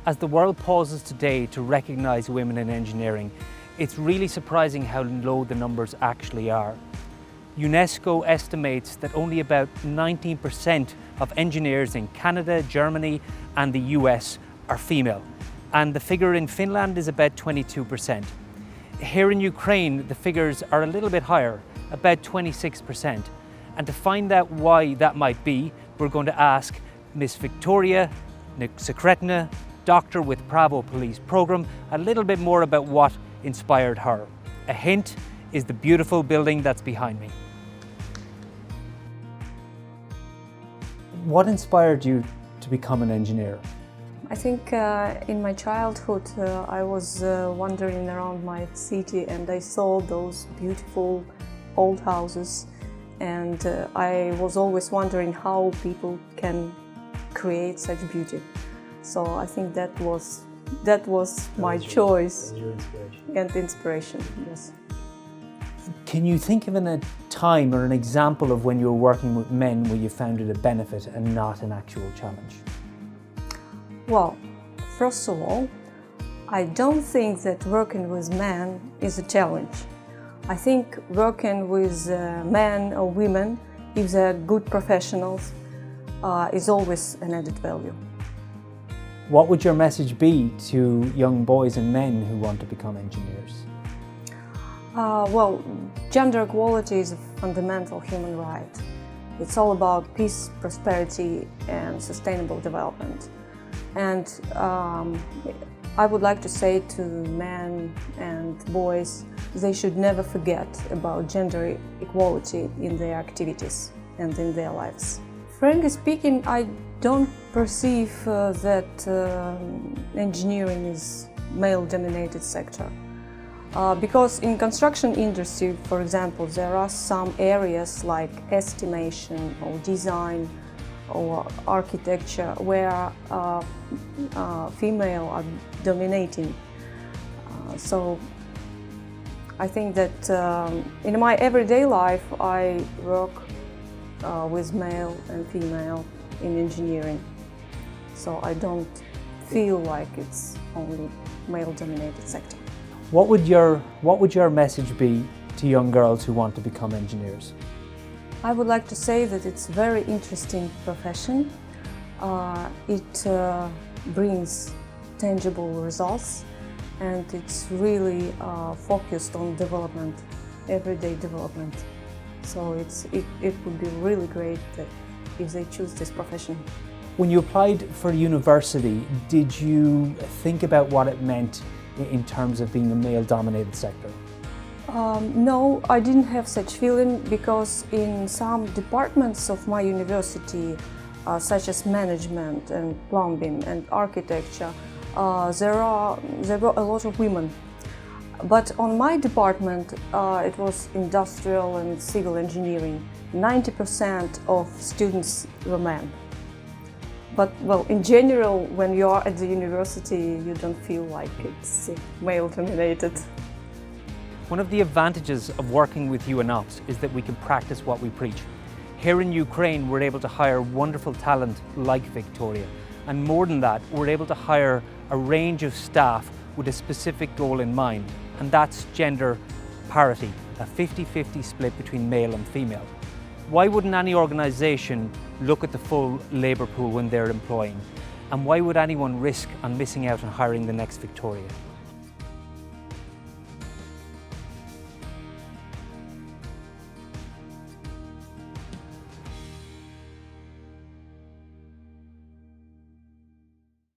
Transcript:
As the world pauses today to recognise women in engineering, it's really surprising how low the numbers actually are. UNESCO estimates that only about 19% of engineers in Canada, Germany and the US are female, and the figure in Finland is about 22%. Here in Ukraine, the figures are a little bit higher, about 26%. And to find out why that might be, we're going to ask Miss Victoria Secretna, doctor with Bravo Police Programme, a little bit more about what inspired her. A hint is the beautiful building that's behind me. What inspired you to become an engineer? I think in my childhood I was wandering around my city and I saw those beautiful old houses, and I was always wondering how people can create such beauty. So I think that was my choice and inspiration. Yes. Can you think of a time or an example of when you were working with men where you found it a benefit and not an actual challenge? Well, first of all, I don't think that working with men is a challenge. I think working with men or women, if they're good professionals, is always an added value. What would your message be to young boys and men who want to become engineers? Well, gender equality is a fundamental human right. It's all about peace, prosperity and sustainable development. And I would like to say to men and boys, they should never forget about gender equality in their activities and in their lives. Frankly speaking, I don't perceive that engineering is male-dominated sector. Because in construction industry, for example, there are some areas like estimation or design or architecture where female are dominating. So I think that in my everyday life I work with male and female in engineering. So I don't feel like it's only male-dominated sector. What would your message be to young girls who want to become engineers? I would like to say that it's a very interesting profession. It brings tangible results and it's really focused on development, everyday development. So it would be really great that if they choose this profession. When you applied for university, did you think about what it meant in terms of being a male-dominated sector? No, I didn't have such feeling because in some departments of my university, such as management and plumbing and architecture, there were a lot of women. But on my department, it was industrial and civil engineering. 90% of students were men. But, well, in general, when you are at the university, you don't feel like it's male-dominated. One of the advantages of working with UNOPS is that we can practice what we preach. Here in Ukraine, we're able to hire wonderful talent like Victoria. And more than that, we're able to hire a range of staff with a specific goal in mind, and that's gender parity, a 50-50 split between male and female. Why wouldn't any organisation look at the full labour pool when they're employing? And why would anyone risk on missing out on hiring the next Victoria?